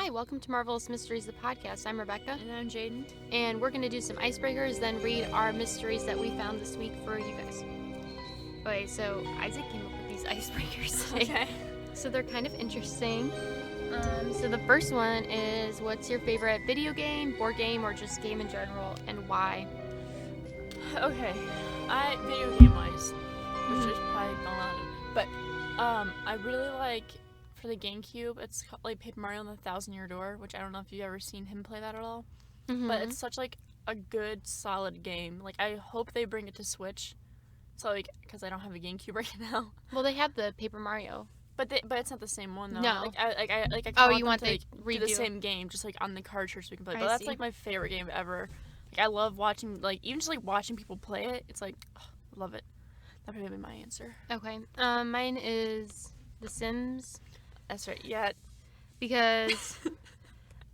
Hi, welcome to Marvelous Mysteries, the podcast. I'm Rebecca. And I'm Jaden. And we're going to do some icebreakers, then read our mysteries that we found this week for you guys. Okay, so Isaac came up with these icebreakers today. Okay. So they're kind of interesting. So the first one is, what's your favorite video game, board game, or just game in general, and why? Okay. Video game wise, which is probably a lot of, but I really like, for the GameCube, it's called, like, Paper Mario and the Thousand-Year Door, which I don't know if you've ever seen him play that at all. Mm-hmm. But it's such, like, a good, solid game. Like, I hope they bring it to Switch. So, like, because I don't have a GameCube right now. Well, they have the Paper Mario. But it's not the same one, though. No. I want to, to do the redo same game, just, like, on the cartridge so we can play. I But that's, see. like, my favorite game ever. Like, I love watching, like, even just, like, watching people play it. It's, like, I love it. That would be my answer. Okay. Mine is The Sims. That's right. Yeah. Because,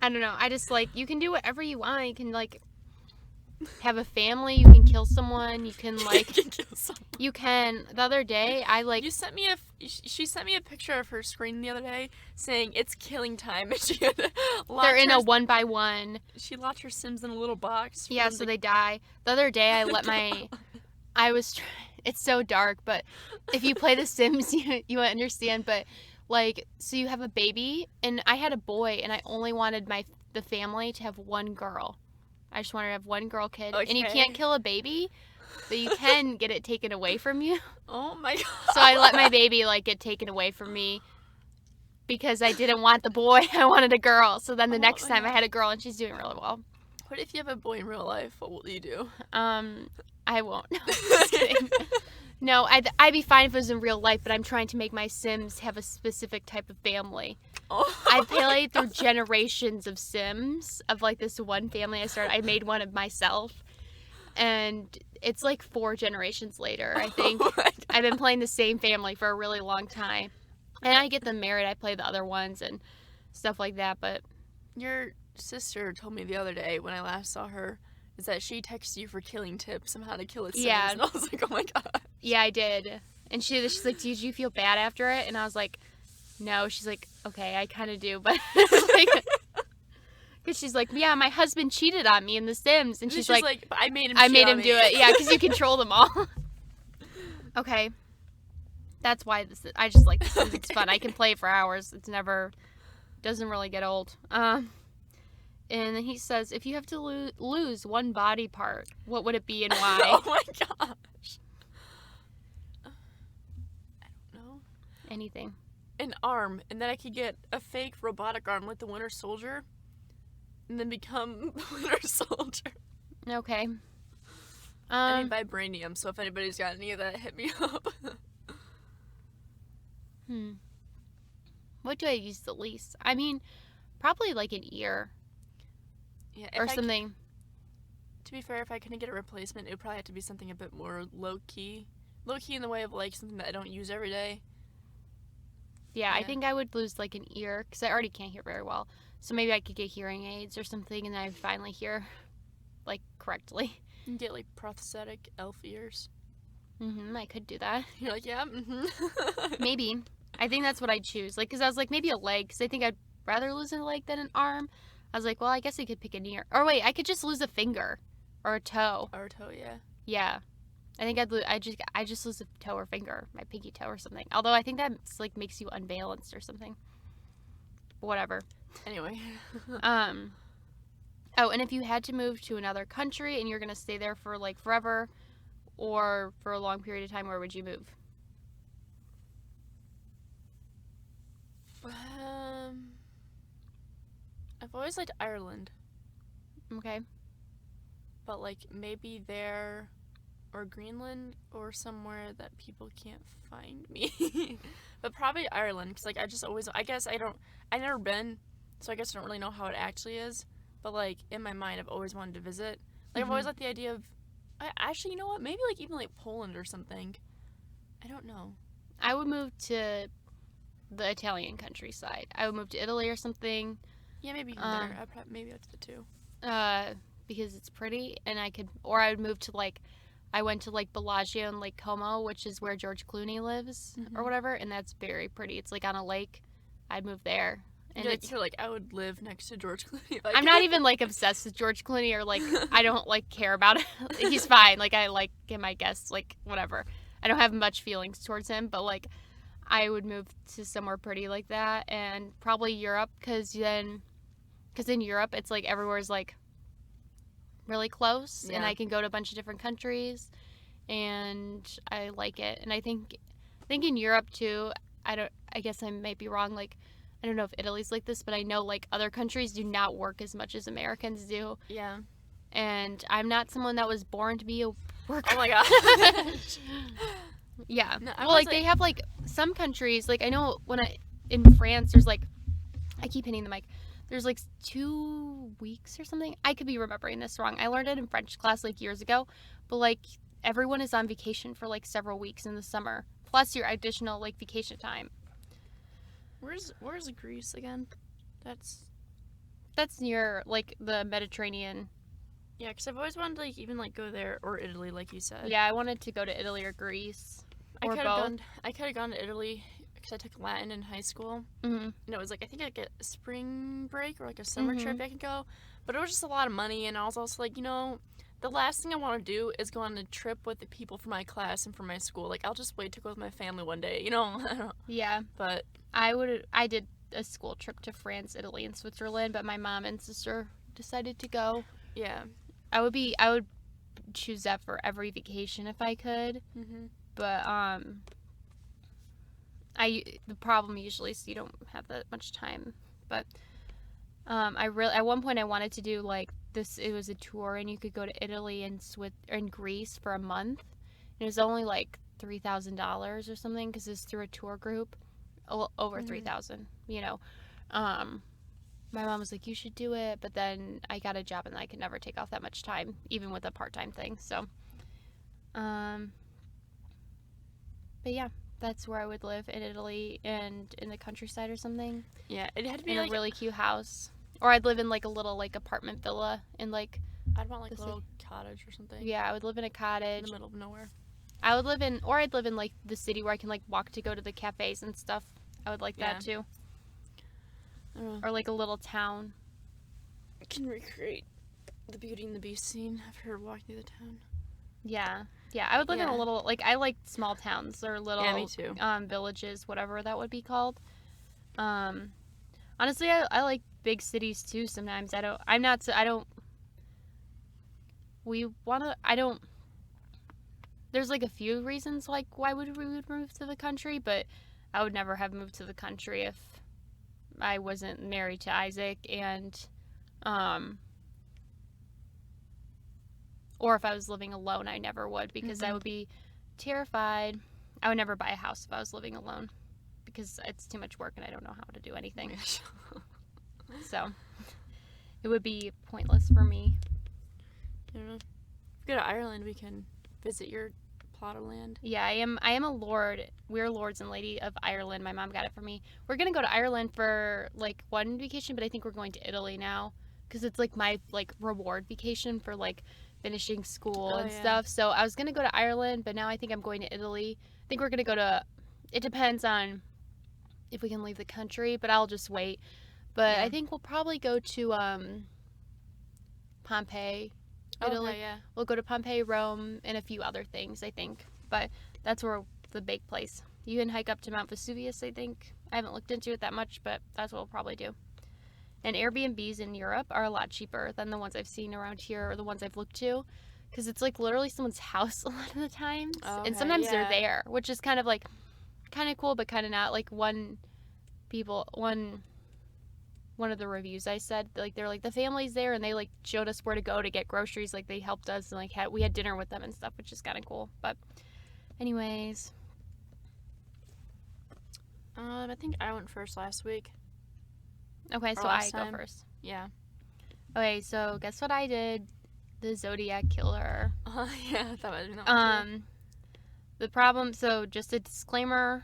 I don't know, I just, like, you can do whatever you want. You can, like, have a family, you can kill someone, you can, like, you can, the other day, I, like, she sent me a picture of her screen the other day saying it's killing time, and she had they're in a 1x1. She locked her Sims in a little box. Yeah, so they die. The other day, I let my, it's so dark, but if you play The Sims, you understand, but, like, so you have a baby, and I had a boy, and I only wanted the family to have one girl. I just wanted to have one girl kid. Okay. And you can't kill a baby, but you can get it taken away from you. Oh my god. So I let my baby, like, get taken away from me because I didn't want the boy. I wanted a girl. So then the next time I had a girl, and she's doing really well. What if you have a boy in real life? What will you do? I won't. No, just kidding. No, I'd be fine if it was in real life, but I'm trying to make my Sims have a specific type of family. Oh, I played through generations of Sims, of, like, this one family I made one of myself, and it's, like, 4 generations later, I think. Oh I've been playing the same family for a really long time. And I get them married, I play the other ones and stuff like that, but... Your sister told me the other day when I last saw her, is that she texted you for killing tips on how to kill a Sims, Yeah. and I was like, oh my god. Yeah, I did. And she's like, did you feel bad after it? And I was like, no. She's like, okay, I kind of do, but... Because she's like, yeah, my husband cheated on me in The Sims. And she's like, but I made him do it. Yeah, because you control them all. Okay. That's why I just like The Sims. It's fun. I can play it for hours. Doesn't really get old. And then he says, if you have to lose one body part, what would it be and why? Oh my gosh. I don't know. Anything. An arm, and then I could get a fake robotic arm like the Winter Soldier, and then become the Winter Soldier. Okay. I need vibranium, so if anybody's got any of that, hit me up. What do I use the least? I mean, probably like an ear. Yeah, Or something. To be fair, if I couldn't get a replacement, it would probably have to be something a bit more low-key. Low-key in the way of, like, something that I don't use every day. Yeah, I think I would lose, like, an ear, because I already can't hear very well. So maybe I could get hearing aids or something, and then I finally hear, like, correctly. You can get, like, prosthetic elf ears. I could do that. You're like, yeah, Maybe. I think that's what I'd choose. Like, because I was like, maybe a leg, because I think I'd rather lose a leg than an arm. I was like, well, I guess I could pick an ear. Or wait, I could just lose a finger. Or a toe. Or a toe, yeah. Yeah. I think I just lose a toe or finger. My pinky toe or something. Although I think that's, like, makes you unbalanced or something. Whatever. Anyway. Oh, and if you had to move to another country and you're going to stay there for, like, forever or for a long period of time, where would you move? I've always liked Ireland. Okay. But, like, maybe there, or Greenland, or somewhere that people can't find me. But probably Ireland, because, like, I've never been, so I guess I don't really know how it actually is. But, like, in my mind, I've always wanted to visit. Like, I've always liked the idea of, actually, you know what, maybe, like, even, like, Poland or something. I don't know. I would move to the Italian countryside. I would move to Italy or something. Yeah, maybe even there. Maybe up to the 2. Because it's pretty, and I would move to, like, I went to, like, Bellagio and Lake Como, which is where George Clooney lives, or whatever, and that's very pretty. It's, like, on a lake. I'd move there, And yeah, so like I would live next to George Clooney. Like, I'm not even like obsessed with George Clooney or like I don't like care about it. He's fine. Like I like him, I guess. Like whatever. I don't have much feelings towards him, but like I would move to somewhere pretty like that, and probably Europe, because in Europe it's like everywhere's like really close, and I can go to a bunch of different countries, and I like it. And I think in Europe too. I guess I might be wrong. Like I don't know if Italy's like this, but I know like other countries do not work as much as Americans do. Yeah. And I'm not someone that was born to be a worker. Oh my gosh. Yeah. No, well, like they have like some countries, like I know in France, there's like, I keep hitting the mic. There's like 2 weeks or something. I could be remembering this wrong. I learned it in French class like years ago, but like everyone is on vacation for like several weeks in the summer, plus your additional like vacation time. Where's Greece again? That's near like the Mediterranean. Yeah, because I've always wanted to like even like go there, or Italy, like you said. Yeah, I wanted to go to Italy or Greece. I could have gone to Italy because I took Latin in high school. Mm-hmm. And it was like, I think I'd get a spring break or like a summer trip I could go. But it was just a lot of money, and I was also like, the last thing I want to do is go on a trip with the people from my class and from my school. Like, I'll just wait to go with my family one day, Yeah. But I did a school trip to France, Italy, and Switzerland, but my mom and sister decided to go. yeah. I would choose that for every vacation if I could. Mm-hmm. But the problem usually is you don't have that much time. But at one point I wanted to do like this. It was a tour, and you could go to Italy and Greece for a month. And it was only like $3,000 or something because it's through a tour group. Over 3,000. My mom was like, you should do it, but then I got a job and I could never take off that much time, even with a part-time thing. So, but yeah, that's where I would live, in Italy and in the countryside or something. Yeah, it had to be in like a really cute house, or I'd live in like a little like apartment villa in like. I'd want like a little cottage or something. Yeah, I would live in a cottage in the middle of nowhere. I'd live in like the city where I can like walk to go to the cafes and stuff. I would like that too. Or like a little town. I can recreate the Beauty and the Beast scene of her walking through the town. Yeah. Yeah, I would live in a little, like, I like small towns or little me too. Villages, whatever that would be called. Honestly, I like big cities too sometimes. There's like a few reasons like why we would move to the country, but I would never have moved to the country if I wasn't married to Isaac, and or if I was living alone, I never would, because I would be terrified. I would never buy a house if I was living alone because it's too much work and I don't know how to do anything. So it would be pointless for me. I don't know. If we go to Ireland, we can visit your plot of land. Yeah, I am a lord. We're lords and lady of Ireland. My mom got it for me. We're gonna go to Ireland for like one vacation, but I think we're going to Italy now because it's like my like reward vacation for like finishing school and stuff. So I was gonna go to Ireland, but now I think I'm going to Italy. I think we're gonna go to. It depends on if we can leave the country, but I'll just wait. But I think we'll probably go to Pompeii. Italy. Okay, yeah. We'll go to Pompeii, Rome, and a few other things, I think. But that's where the big place. You can hike up to Mount Vesuvius, I think. I haven't looked into it that much, but that's what we'll probably do. And Airbnbs in Europe are a lot cheaper than the ones I've seen around here or the ones I've looked to. Because it's like literally someone's house a lot of the times. Okay, and sometimes they're there, which is kind of like, kind of cool, but kind of not. Like one of the reviews I said, like they're like the family's there and they like showed us where to go to get groceries, like they helped us and like we had dinner with them and stuff, which is kind of cool. But anyways, I think I went first last week. Okay, so I go first. Yeah. Okay, so guess what I did? The Zodiac Killer. Yeah, I thought I didn't know. The problem. So just a disclaimer.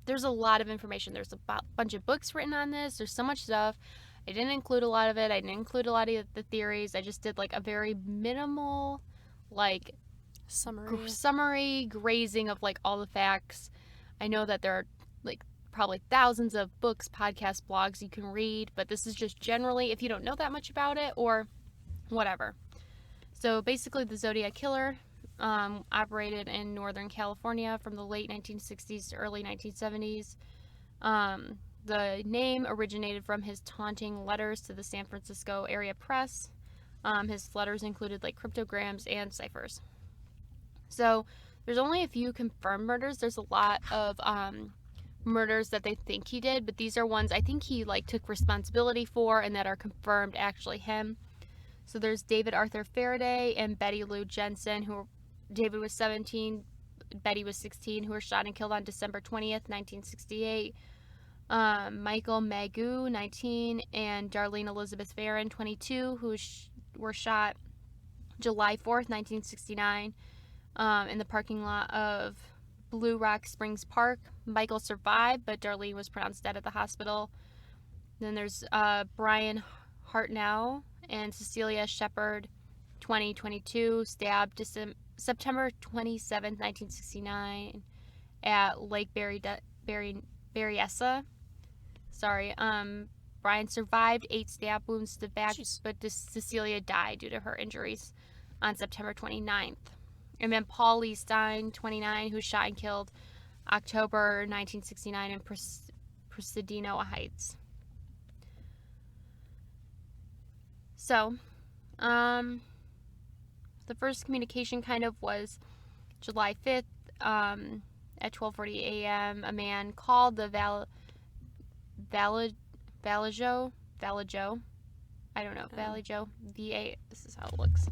There's a lot of information. There's a bunch of books written on this. There's so much stuff. I didn't include a lot of it. I didn't include a lot of the theories. I just did like a very minimal, like summary grazing of like all the facts. I know that there are like probably thousands of books, podcasts, blogs you can read, but this is just generally if you don't know that much about it or whatever. So basically, the Zodiac Killer operated in Northern California from the late 1960s to early 1970s. The name originated from his taunting letters to the San Francisco area press. His letters included like cryptograms and ciphers. So there's only a few confirmed murders. There's a lot of murders that they think he did, but these are ones I think he like took responsibility for and that are confirmed actually him. So there's David Arthur Faraday and Betty Lou Jensen, who David was 17, Betty was 16, who were shot and killed on December 20th, 1968. Michael Magoo, 19, and Darlene Elizabeth Farron, 22, who were shot July 4th, 1969, in the parking lot of Blue Rock Springs Park. Michael survived, but Darlene was pronounced dead at the hospital. Then there's Brian Hartnell and Cecilia Shepard, 2022, stabbed September 27, 1969, at Lake Berryessa. Brian survived 8 stab wounds to the back, but Cecilia died due to her injuries on September 29th. And then Paul Lee Stein, 29, who was shot and killed October 1969 in Presidio Heights. So, the first communication kind of was July 5th at 12:40 a.m. A man called the Vallejo, I don't know, Vallejo, VA, this is how it looks.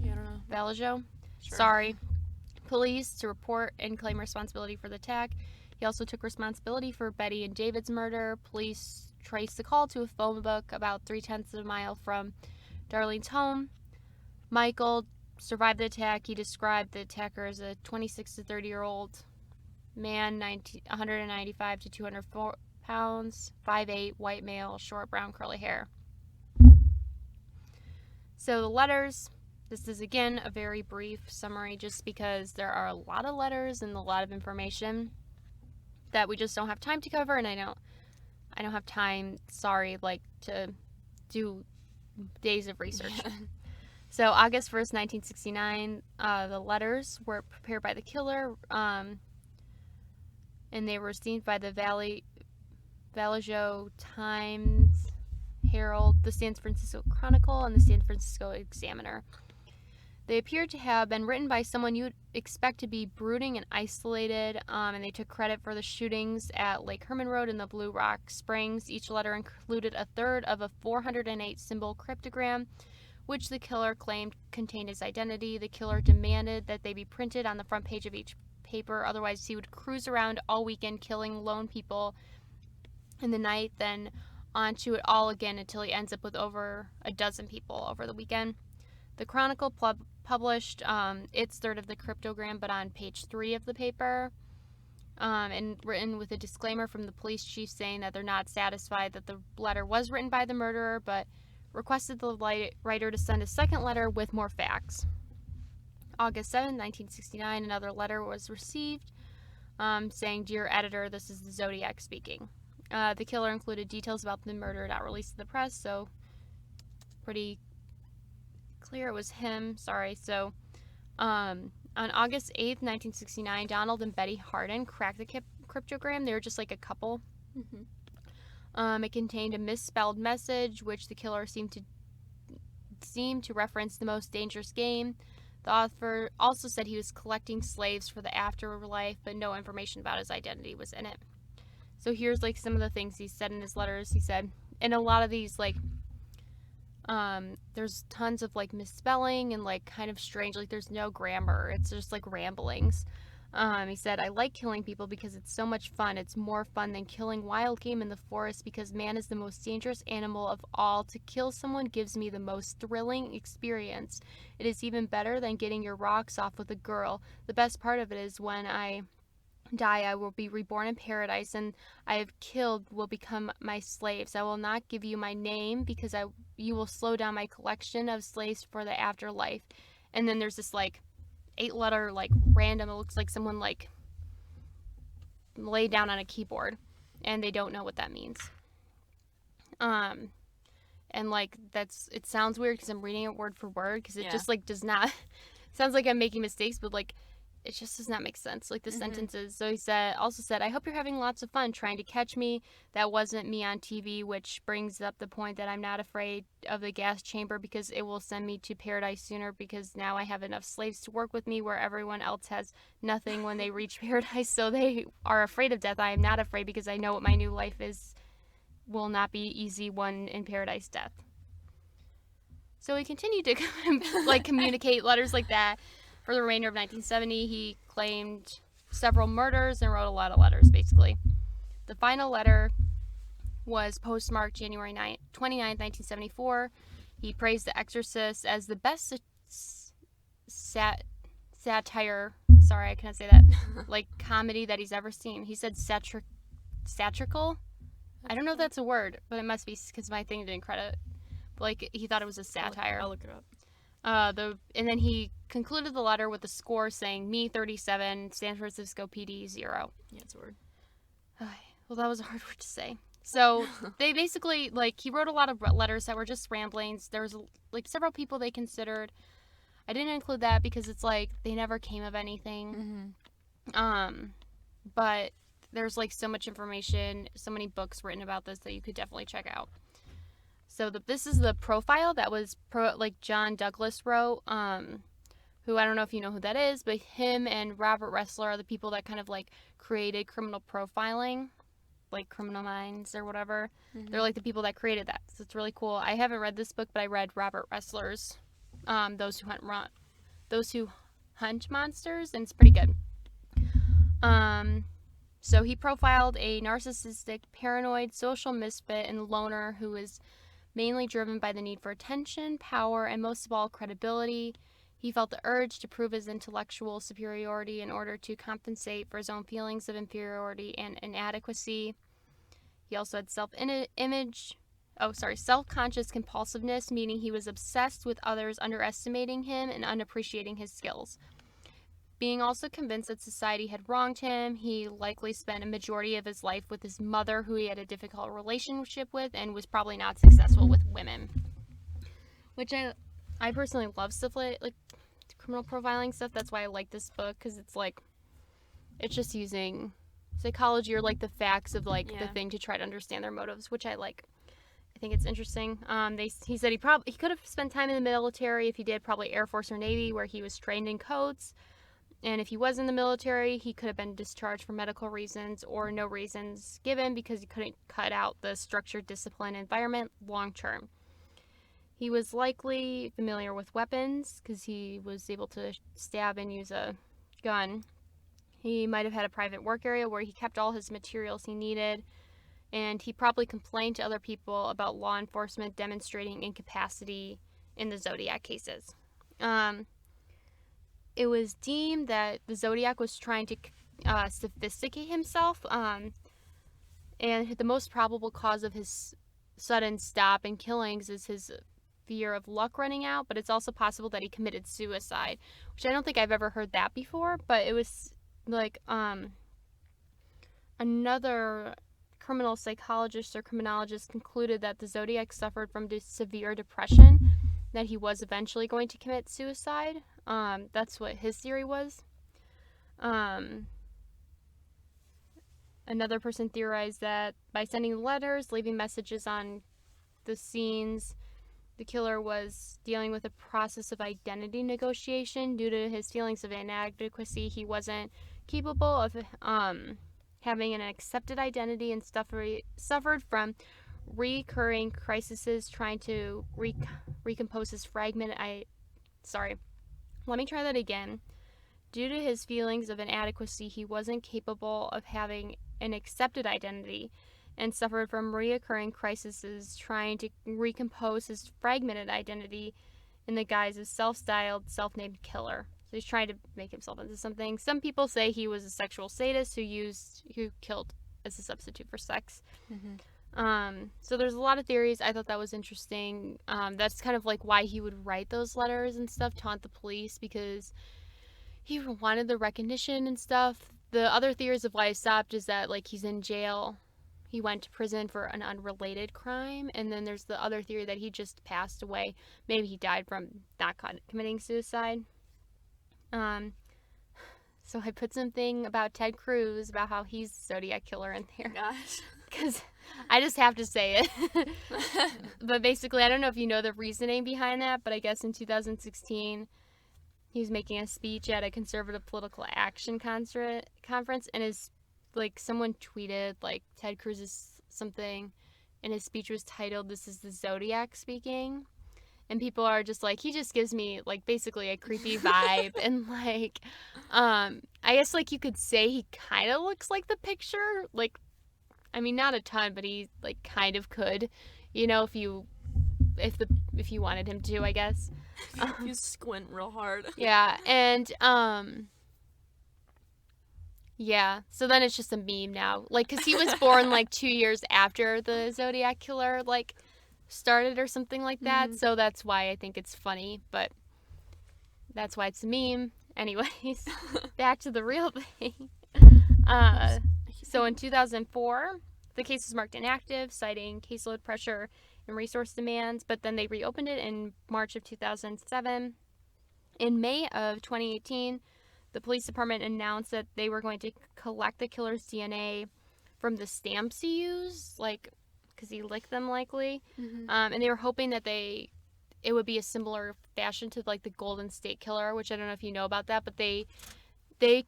Yeah, I don't know. Vallejo? Sure. Sorry. Police to report and claim responsibility for the attack. He also took responsibility for Betty and David's murder. Police traced the call to a phone book about 3/10 of a mile from Darlene's home. Michael survived the attack. He described the attacker as a 26 to 30-year-old man, 195 to 204 pounds, 5'8", white male, short brown curly hair. So the letters, this is again a very brief summary just because there are a lot of letters and a lot of information that we just don't have time to cover, and I don't have time, to do days of research. So August 1st, 1969, the letters were prepared by the killer, and they were received by the Vallejo Times, Herald, the San Francisco Chronicle, and the San Francisco Examiner. They appeared to have been written by someone you'd expect to be brooding and isolated, and they took credit for the shootings at Lake Herman Road and the Blue Rock Springs. Each letter included a third of a 408-symbol cryptogram, which the killer claimed contained his identity. The killer demanded that they be printed on the front page of each paper, otherwise he would cruise around all weekend killing lone people in the night, then onto it all again until he ends up with over a dozen people over the weekend. The Chronicle published its third of the cryptogram, but on page 3 of the paper, and written with a disclaimer from the police chief saying that they're not satisfied that the letter was written by the murderer, but requested the writer to send a second letter with more facts. August 7, 1969, another letter was received saying, "Dear editor, this is the Zodiac speaking." The killer included details about the murder not released to the press, so pretty clear it was him. So on August 8th, 1969, Donald and Betty Hardin cracked the cryptogram. They were just like a couple. It contained a misspelled message, which the killer seemed to reference the most dangerous game. The author also said he was collecting slaves for the afterlife, but no information about his identity was in it. So here's like some of the things he said in his letters. He said, and a lot of these there's tons of like misspelling and like kind of strange, like there's no grammar. It's just like ramblings. He said, "I like killing people because it's so much fun. It's more fun than killing wild game in the forest because man is the most dangerous animal of all. To kill someone gives me the most thrilling experience. It is even better than getting your rocks off with a girl. The best part of it is when I die, I will be reborn in paradise, and I have killed will become my slaves. I will not give you my name because you will slow down my collection of slaves for the afterlife." And then there's this like 8-letter like random, it looks like someone like lay down on a keyboard, and they don't know what that means. And like it sounds weird because I'm reading it word for word because it just like does not. Sounds like I'm making mistakes, but like it just does not make sense. Like the sentences. So he also said, "I hope you're having lots of fun trying to catch me. That wasn't me on TV," which brings up the point that I'm not afraid of the gas chamber because it will send me to paradise sooner because now I have enough slaves to work with me where everyone else has nothing when they reach paradise. So they are afraid of death. I am not afraid because I know what my new life will not be easy one in paradise death. So he continued to like communicate letters like that. For the remainder of 1970, he claimed several murders and wrote a lot of letters, basically. The final letter was postmarked January 29th, 1974. He praised The Exorcist as the best satire, sorry, I cannot say that, like comedy that he's ever seen. He said satirical? I don't know if that's a word, but it must be because my thing didn't credit. But, like, he thought it was a satire. I'll look it up. And then he concluded the letter with a score saying, "Me 37, San Francisco PD 0." Yeah, it's a word. Well, that was a hard word to say. So they basically, like, he wrote a lot of letters that were just ramblings. There was, like, several people they considered. I didn't include that because it's, like, they never came of anything. But there's, like, so much information, so many books written about this that you could definitely check out. So this is the profile that was John Douglas wrote, who I don't know if you know who that is, but him and Robert Ressler are the people that kind of like created criminal profiling, like Criminal Minds or whatever. They're like the people that created that. So it's really cool. I haven't read this book, but I read Robert Ressler's Those Who Hunt Monsters, and it's pretty good. So he profiled a narcissistic, paranoid, social misfit and loner who is mainly driven by the need for attention, power, and most of all, credibility. He felt the urge to prove his intellectual superiority in order to compensate for his own feelings of inferiority and inadequacy. He also had self-conscious compulsiveness, meaning he was obsessed with others underestimating him and unappreciating his skills. Being also convinced that society had wronged him, he likely spent a majority of his life with his mother, who he had a difficult relationship with, and was probably not successful with women. Which I personally love stuff like criminal profiling stuff. That's why I like this book, because it's like, it's just using psychology or like the facts of like the thing to try to understand their motives, which I like. I think it's interesting. He said he could have spent time in the military. If he did, probably Air Force or Navy, where he was trained in codes. And if he was in the military, he could have been discharged for medical reasons or no reasons given because he couldn't cut out the structured discipline environment long term. He was likely familiar with weapons because he was able to stab and use a gun. He might have had a private work area where he kept all his materials he needed. And he probably complained to other people about law enforcement demonstrating incapacity in the Zodiac cases. It was deemed that the Zodiac was trying to sophisticate himself, and the most probable cause of his sudden stop and killings is his fear of luck running out, but it's also possible that he committed suicide, which I don't think I've ever heard that before, but it was like another criminal psychologist or criminologist concluded that the Zodiac suffered from severe depression, that he was eventually going to commit suicide. That's what his theory was. Another person theorized that by sending letters, leaving messages on the scenes, the killer was dealing with a process of identity negotiation. Due to his feelings of inadequacy, he wasn't capable of having an accepted identity and suffered from recurring crises trying to recompose his fragmented Let me try that again. Due to his feelings of inadequacy, he wasn't capable of having an accepted identity and suffered from reoccurring crises trying to recompose his fragmented identity in the guise of self-styled, self-named killer. So he's trying to make himself into something. Some people say he was a sexual sadist who killed as a substitute for sex. So there's a lot of theories. I thought that was interesting. That's kind of like why he would write those letters and stuff, taunt the police, because he wanted the recognition and stuff the other theories of why he stopped is that, like, he's in jail. He went to prison for an unrelated crime. And then there's the other theory that he just passed away. Maybe he died from not committing suicide. So I put something about Ted Cruz, about how he's Zodiac Killer in there. Gosh. Because I just have to say it. But basically, I don't know if you know the reasoning behind that, but I guess in 2016, he was making a speech at a conservative political action conference, and someone tweeted, like, Ted Cruz's something, and his speech was titled, "This is the Zodiac Speaking." And people are just like, he just gives me, like, basically a creepy vibe. And, like, I guess, like, you could say he kind of looks like the picture. Like, I mean, not a ton, but he, like, kind of could, you know, if you wanted him to, I guess. You squint real hard. Yeah, and, yeah, so then it's just a meme now. Like, because he was born, like, 2 years after the Zodiac Killer, like, started or something like that. So that's why I think it's funny, but that's why it's a meme. Anyways, back to the real thing. So in 2004, the case was marked inactive, citing caseload pressure and resource demands, but then they reopened it in March of 2007. In May of 2018, the police department announced that they were going to collect the killer's DNA from the stamps he used, like, because he licked them likely. And they were hoping that it would be a similar fashion to, like, the Golden State Killer, which I don't know if you know about that, but they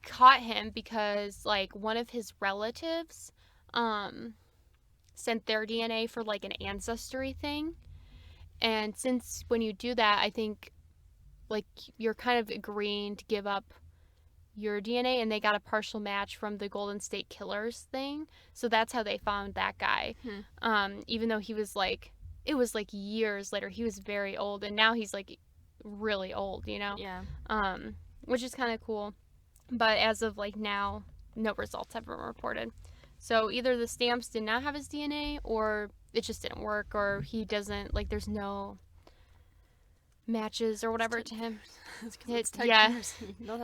caught him because, like, one of his relatives sent their DNA for, like, an ancestry thing. And since when you do that, I think, like, you're kind of agreeing to give up your DNA, and they got a partial match from the Golden State Killers thing. So that's how they found that guy. Even though he was, like, it was, like, years later. He was very old, and now he's, like, really old, you know? Yeah. Which is kind of cool. But as of, like, now, no results have been reported. So either the stamps did not have his DNA, or it just didn't work, or he doesn't, like, there's no matches or whatever to him. Yeah.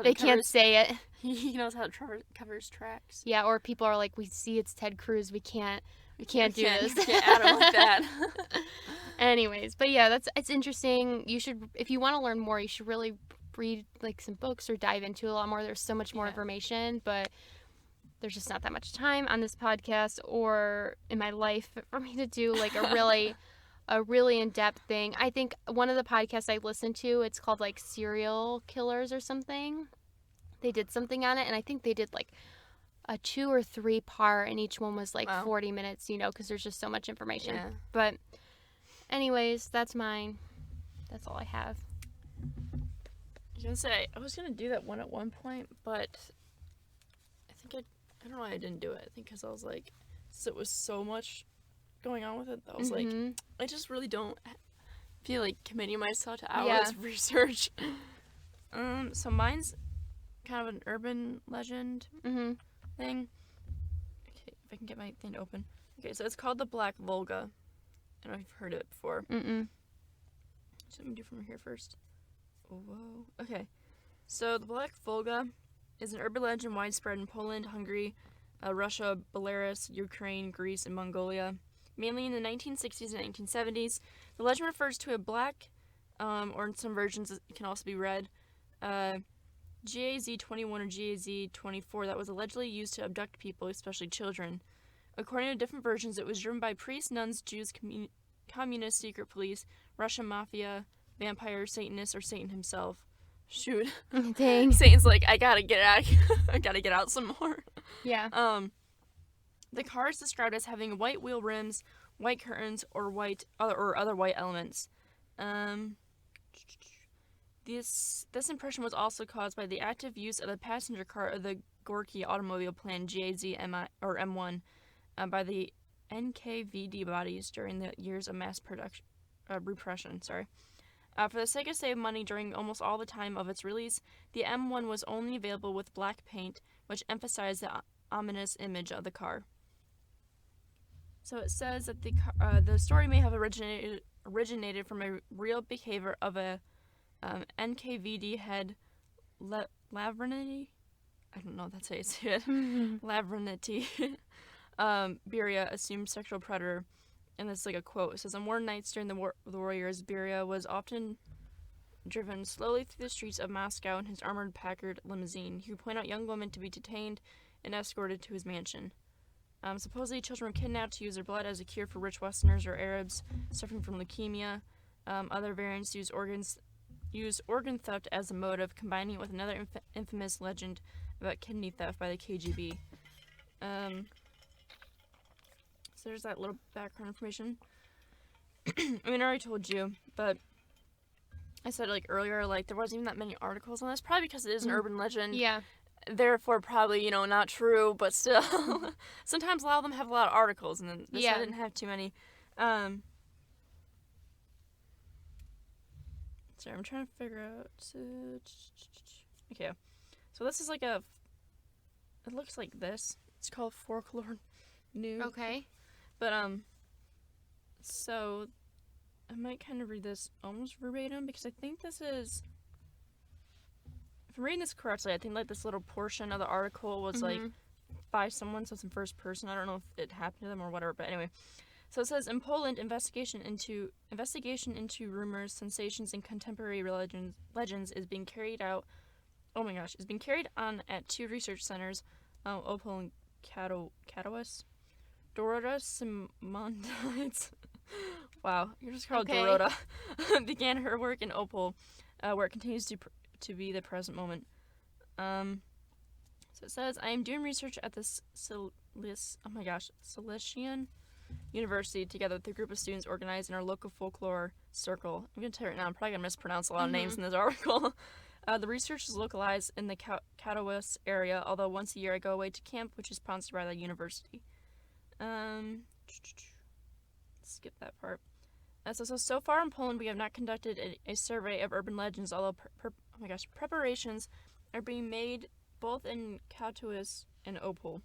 They can't say it. He knows how to cover his tracks. Yeah, or people are like, we see it's Ted Cruz. We can't do this. We can't add him like that. Anyways, but yeah, it's interesting. You should, if you want to learn more, you should really read, like, some books or dive into a lot more. There's so much more information, but there's just not that much time on this podcast or in my life for me to do, like, a really in-depth thing. I think one of the podcasts I listened to, it's called, like, Serial Killers or something. They did something on it, and I think they did, like, a 2 or 3 part, and each one was, like, 40 minutes, you know, because there's just so much information. Yeah. But anyways, that's mine. That's all I have. I was gonna say, I was gonna do that one at one point, but I don't know why I didn't do it. I think because I was like, it was so much going on with it that I was like, I just really don't feel like committing myself to hours of research. So mine's kind of an urban legend thing. Okay, if I can get my thing to open. Okay, so it's called the Black Volga. I don't know if you've heard of it before. So let me do from here first. Whoa. Okay. So the Black Volga is an urban legend widespread in Poland, Hungary, Russia, Belarus, Ukraine, Greece, and Mongolia. Mainly in the 1960s and 1970s. The legend refers to a black, or in some versions it can also be read, GAZ-21 or GAZ-24 that was allegedly used to abduct people, especially children. According to different versions, it was driven by priests, nuns, Jews, communist secret police, Russian mafia, vampires, Satanists, or Satan himself. Shoot. Dang. Satan's like, I gotta get out. I gotta get out some more. Yeah. The car is described as having white wheel rims, white curtains, or other white elements. This impression was also caused by the active use of the passenger car of the Gorky automobile plan M1 by the NKVD bodies during the years of mass repression. For the sake of saving money during almost all the time of its release, the M1 was only available with black paint, which emphasized the ominous image of the car. So it says that the story may have originated from a real behavior of a NKVD head, Lavrenity, I don't know if that's how you say it. Labrinity. Beria assumed sexual predator. And this is like a quote. It says, on warm nights during the war years, Beria was often driven slowly through the streets of Moscow in his armored Packard limousine. He would point out young women to be detained and escorted to his mansion. Supposedly, children were kidnapped to use their blood as a cure for rich Westerners or Arabs suffering from leukemia. Other variants use organ theft as a motive, combining it with another infamous legend about kidney theft by the KGB. So there's that little background information. I mean, I already told you, but I said, like, earlier, like, there wasn't even that many articles on this, probably because it is an urban legend. Yeah. Therefore, probably, you know, not true, but still. Sometimes a lot of them have a lot of articles, and then this one didn't have too many. Sorry, I'm trying to figure out... Okay. So this is like a... It looks like this. It's called Folklore News. Okay. But, so... I might kind of read this almost verbatim, because I think this is... If I'm reading this correctly, I think, like, this little portion of the article was, like, by someone, so it's in first person. I don't know if it happened to them or whatever, but anyway. So it says, in Poland, investigation into rumors, sensations, and contemporary legends is being carried out. Oh my gosh, is being carried on at two research centers, Opel and Katowice. Dorota Simonides. Wow, you're just called Dorota. Began her work in Opel, where it continues to be the present moment. So it says, I am doing research at the Silesian University together with a group of students organized in our local folklore circle. I'm going to tell you right now, I'm probably going to mispronounce a lot of names in this article. The research is localized in the Katowice area, although once a year I go away to camp, which is sponsored by the university. Skip that part. So far in Poland, we have not conducted a survey of urban legends, although preparations are being made both in Katowice and Opel.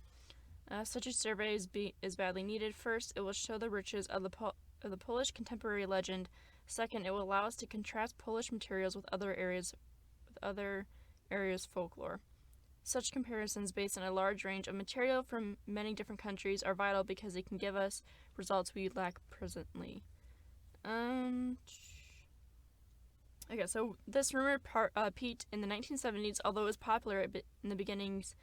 Such a survey is badly needed. First, it will show the riches of the Polish contemporary legend. Second, it will allow us to contrast Polish materials with other areas' folklore. Such comparisons based on a large range of material from many different countries are vital because they can give us results we lack presently. Okay, so this rumor peaked in the 1970s, although it was popular in the beginnings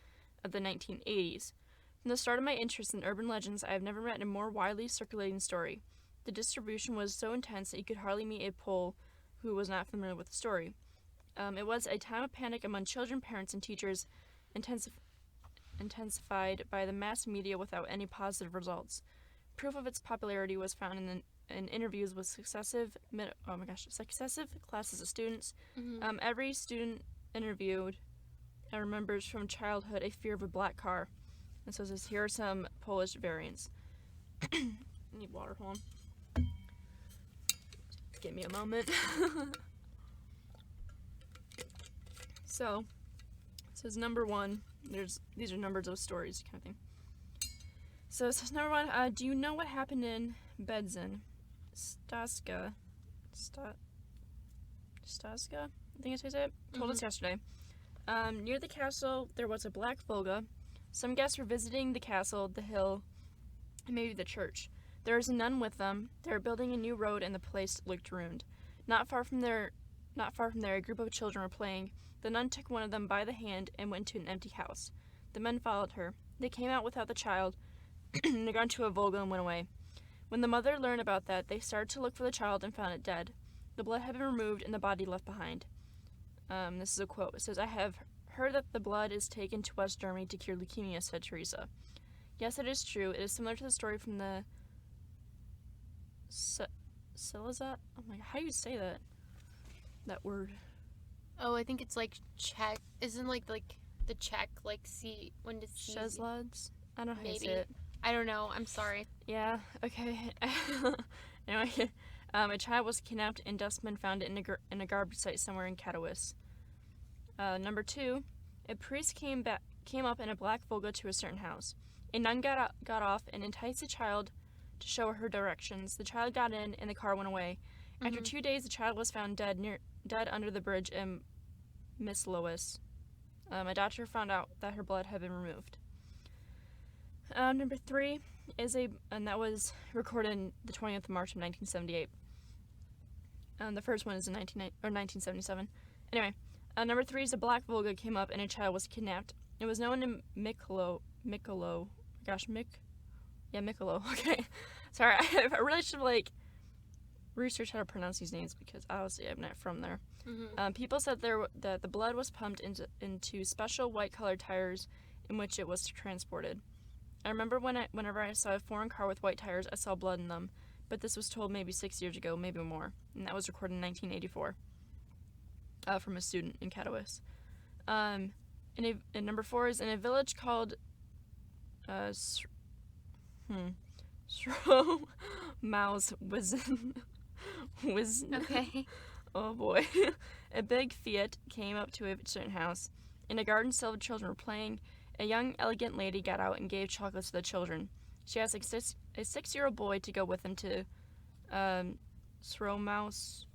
of the 1980s. From the start of my interest in urban legends, I have never met a more widely circulating story. The distribution was so intense that you could hardly meet a Pole who was not familiar with the story. It was a time of panic among children, parents, and teachers, intensified by the mass media without any positive results. Proof of its popularity was found in interviews with successive classes of students. Every student interviewed remembers from childhood a fear of a black car. And so it says, here are some Polish variants. I need water, hold on. Give me a moment. So, it says number one. These are numbers of stories, kind of thing. So it says number one. Do you know what happened in Bedzin, Staska? I think I say it. Told us yesterday. Near the castle, there was a Black Volga. Some guests were visiting the castle, the hill, and maybe the church. There was a nun with them. They were building a new road, and the place looked ruined. Not far from there, a group of children were playing. The nun took one of them by the hand and went to an empty house. The men followed her. They came out without the child, and they got into a Volga and went away. When the mother learned about that, they started to look for the child and found it dead. The blood had been removed and the body left behind. This is a quote. It says, I have heard that the blood is taken to West Germany to cure leukemia, said Teresa. Yes, it is true. It is similar to the story from the Silesian. Oh my god, how do you say that? That word. Oh, I think it's like Czech. Isn't like the Czech C when it's C? Cheslads? I don't know how you say it. I don't know. I'm sorry. Yeah. Okay. Anyway, a child was kidnapped and dustmen found it in a garbage site somewhere in Katowice. Number two, a priest came up in a Black Volga to a certain house. A nun got off and enticed the child to show her directions. The child got in and the car went away. After 2 days, the child was found dead under the bridge in Myslowice. A doctor found out that her blood had been removed. Number 3 is and that was recorded the 20th of March of 1978. The first one is in 1977. Anyway, number 3 is the Black Volga came up and a child was kidnapped. It was known in Mikolo. Okay. Sorry, I really should research how to pronounce these names because obviously I'm not from there. Mm-hmm. People said that the blood was pumped into special white-colored tires in which it was transported. I remember whenever I saw a foreign car with white tires, I saw blood in them, but this was told maybe 6 years ago, maybe more, and that was recorded in 1984 from a student in Katowice. And number 4 is in a village called Mouse Wizen. Okay. Oh boy. A big Fiat came up to a certain house. In a garden filled with children were playing. A young, elegant lady got out and gave chocolates to the children. She asked a 6-year-old boy to go with them to Sromouse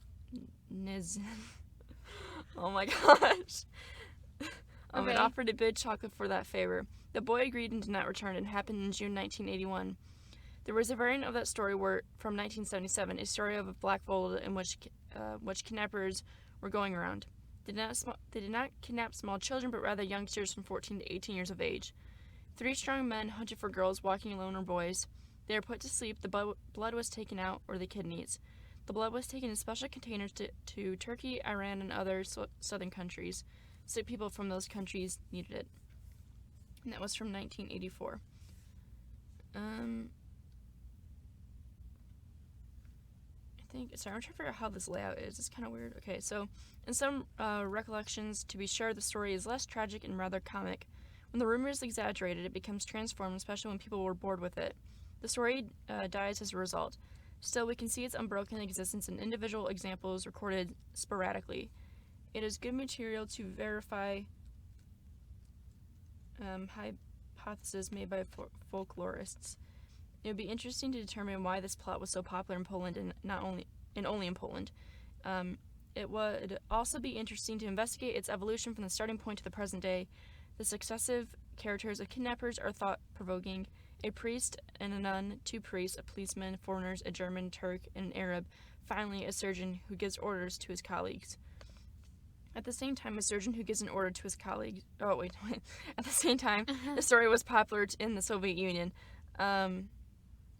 Niz. Oh my gosh. And offered a big chocolate for that favor. The boy agreed and did not return. It happened in June 1981. There was a variant of that story from 1977, a story of a Black Volga in which kidnappers were going around. They did not kidnap small children, but rather youngsters from 14 to 18 years of age. 3 strong men hunted for girls walking alone or boys. They were put to sleep, the blood was taken out, or the kidneys. The blood was taken in special containers to Turkey, Iran, and other southern countries. Sick people from those countries needed it. And that was from 1984. I'm trying to figure out how this layout is. It's kind of weird. Okay, so in some recollections, to be sure, the story is less tragic and rather comic. When the rumor is exaggerated, it becomes transformed, especially when people were bored with it. The story dies as a result. Still, we can see its unbroken existence in individual examples recorded sporadically. It is good material to verify hypotheses made by folklorists. It would be interesting to determine why this plot was so popular in Poland and only in Poland. It would also be interesting to investigate its evolution from the starting point to the present day. The successive characters of kidnappers are thought-provoking. A priest and a nun, 2 priests, a policeman, foreigners, a German, Turk, and an Arab. Finally, a surgeon who gives orders to his colleagues. At the same time, a surgeon who gives an order to his colleagues... Oh, wait. At the same time, the story was popular in the Soviet Union. I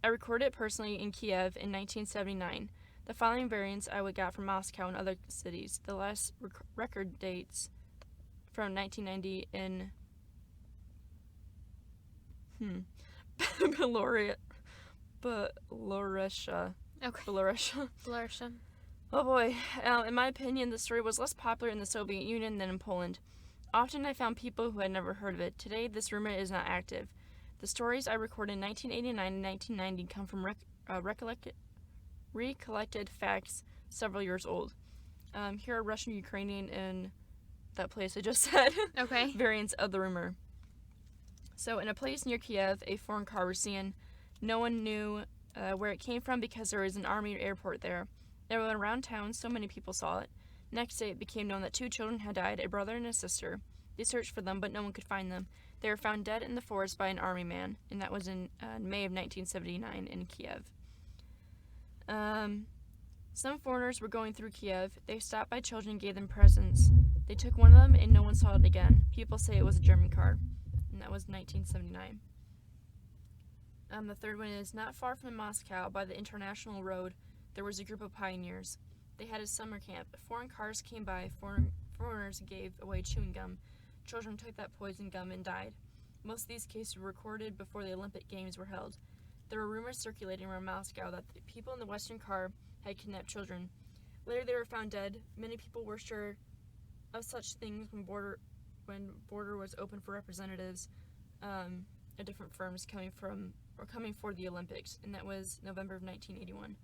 recorded it personally in Kiev in 1979. The following variants I got from Moscow and other cities. The last record dates from 1990 in Belarusia. Okay. Belarusia. Oh boy. In my opinion, the story was less popular in the Soviet Union than in Poland. Often I found people who had never heard of it. Today, this rumor is not active. The stories I recorded in 1989 and 1990 come from recollected facts several years old. Here are Russian, Ukrainian, and that place I just said. Okay. Variants of the rumor. So, in a place near Kiev, a foreign car was seen. No one knew where it came from because there was an army airport there. It went around town, so many people saw it. Next day, it became known that 2 children had died, a brother and a sister. They searched for them, but no one could find them. They were found dead in the forest by an army man, and that was in May of 1979 in Kiev. Some foreigners were going through Kiev. They stopped by children and gave them presents. They took one of them, and no one saw it again. People say it was a German car, and that was 1979. The third one is, not far from Moscow, by the International Road, there was a group of pioneers. They had a summer camp. Foreign cars came by. Foreigners gave away chewing gum. Children took that poison gum and died. Most of these cases were recorded before the Olympic Games were held. There were rumors circulating around Moscow that the people in the Western car had kidnapped children. Later they were found dead. Many people were sure of such things when border was open for representatives of different firms coming for the Olympics, and that was November of 1981.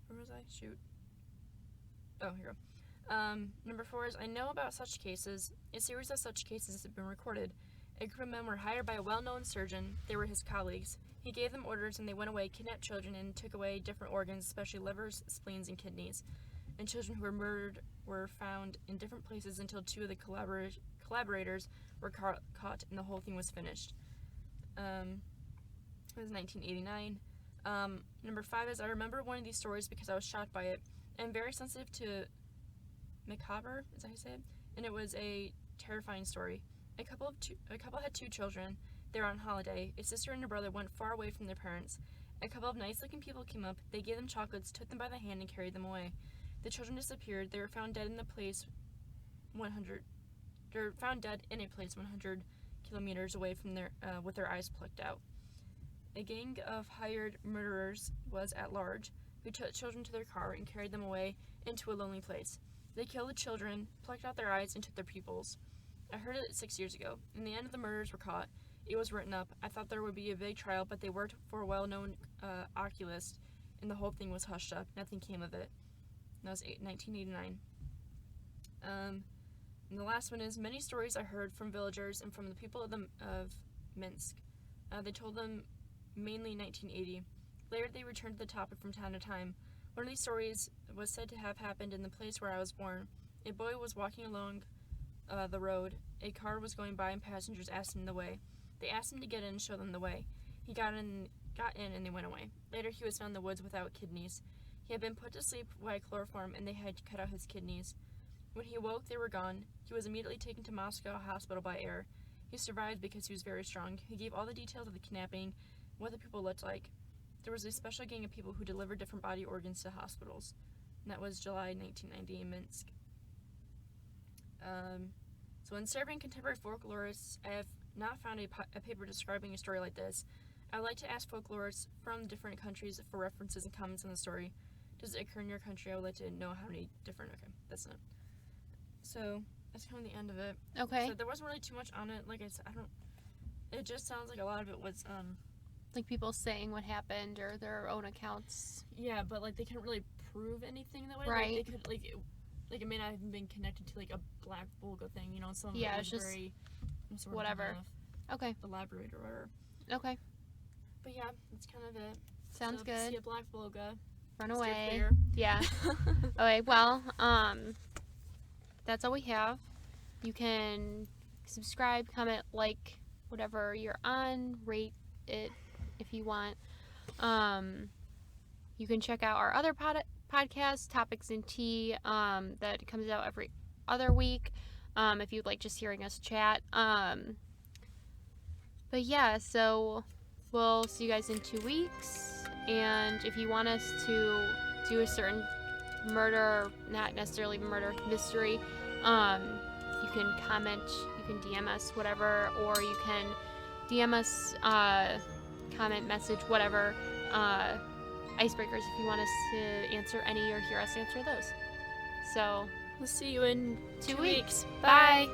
Where was I? Shoot. Oh, here we go. Number 4 is, I know about such cases. A series of such cases have been recorded. A group of men were hired by a well-known surgeon. They were his colleagues. He gave them orders and they went away, kidnapped children, and took away different organs, especially livers, spleens, and kidneys. and children who were murdered were found in different places until 2 of the collaborators were caught and the whole thing was finished. It was 1989. Number 5 is I remember one of these stories because I was shocked by it. I'm very sensitive to macabre, is that how you say it? And it was a terrifying story. A couple had 2 children. They were on holiday. A sister and a brother went far away from their parents. A couple of nice-looking people came up. They gave them chocolates, took them by the hand, and carried them away. The children disappeared. They were found dead in a place 100 kilometers away from with their eyes plucked out. A gang of hired murderers was at large, who took children to their car and carried them away into a lonely place. They killed the children, plucked out their eyes, and took their pupils. I heard it 6 years ago. In the end, the murderers were caught. It was written up. I thought there would be a big trial, but they worked for a well-known oculist, and the whole thing was hushed up. Nothing came of it. That was 1989. And the last one is many stories I heard from villagers and from the people of Minsk. They told them mainly in 1980. Later, they returned to the topic from time to time. One of these stories was said to have happened in the place where I was born. A boy was walking along the road. A car was going by and passengers asked him the way. They asked him to get in and show them the way. He got in and they went away. Later, he was found in the woods without kidneys. He had been put to sleep by chloroform and they had cut out his kidneys. When he awoke, they were gone. He was immediately taken to Moscow Hospital by air. He survived because he was very strong. He gave all the details of the kidnapping, what the people looked like. There was a special gang of people who delivered different body organs to hospitals. And that was July 1990 in Minsk. So in surveying contemporary folklorists, I have not found a paper describing a story like this. I would like to ask folklorists from different countries for references and comments on the story. Does it occur in your country? I would like to know how many different... Okay, that's it. So, that's kind of the end of it. Okay. So there wasn't really too much on it. Like I said, it just sounds like a lot of it was, like people saying what happened or their own accounts. Yeah, but, like, they couldn't really prove anything that way. Right. Like, they could, like, it may not have been connected to, like, a Black Volga thing, you know? Some Yeah, of it it's was just very... sort of whatever. Okay. Elaborate or whatever. Okay. But yeah, that's kind of it. Sounds so, good. See a Black Volga. Run Steer away. clear. Yeah. Okay, well, that's all we have. You can subscribe, comment, like, whatever you're on, rate it if you want. You can check out our other podcast, Topics in Tea, that comes out every other week, if you'd like just hearing us chat. But yeah, so we'll see you guys in 2 weeks, and if you want us to do a certain murder, not necessarily murder, mystery, you can comment, you can DM us, whatever, or you can DM us, comment, message, whatever, icebreakers if you want us to answer any or hear us answer those. So, We'll see you in 2 2 weeks. weeks. Bye.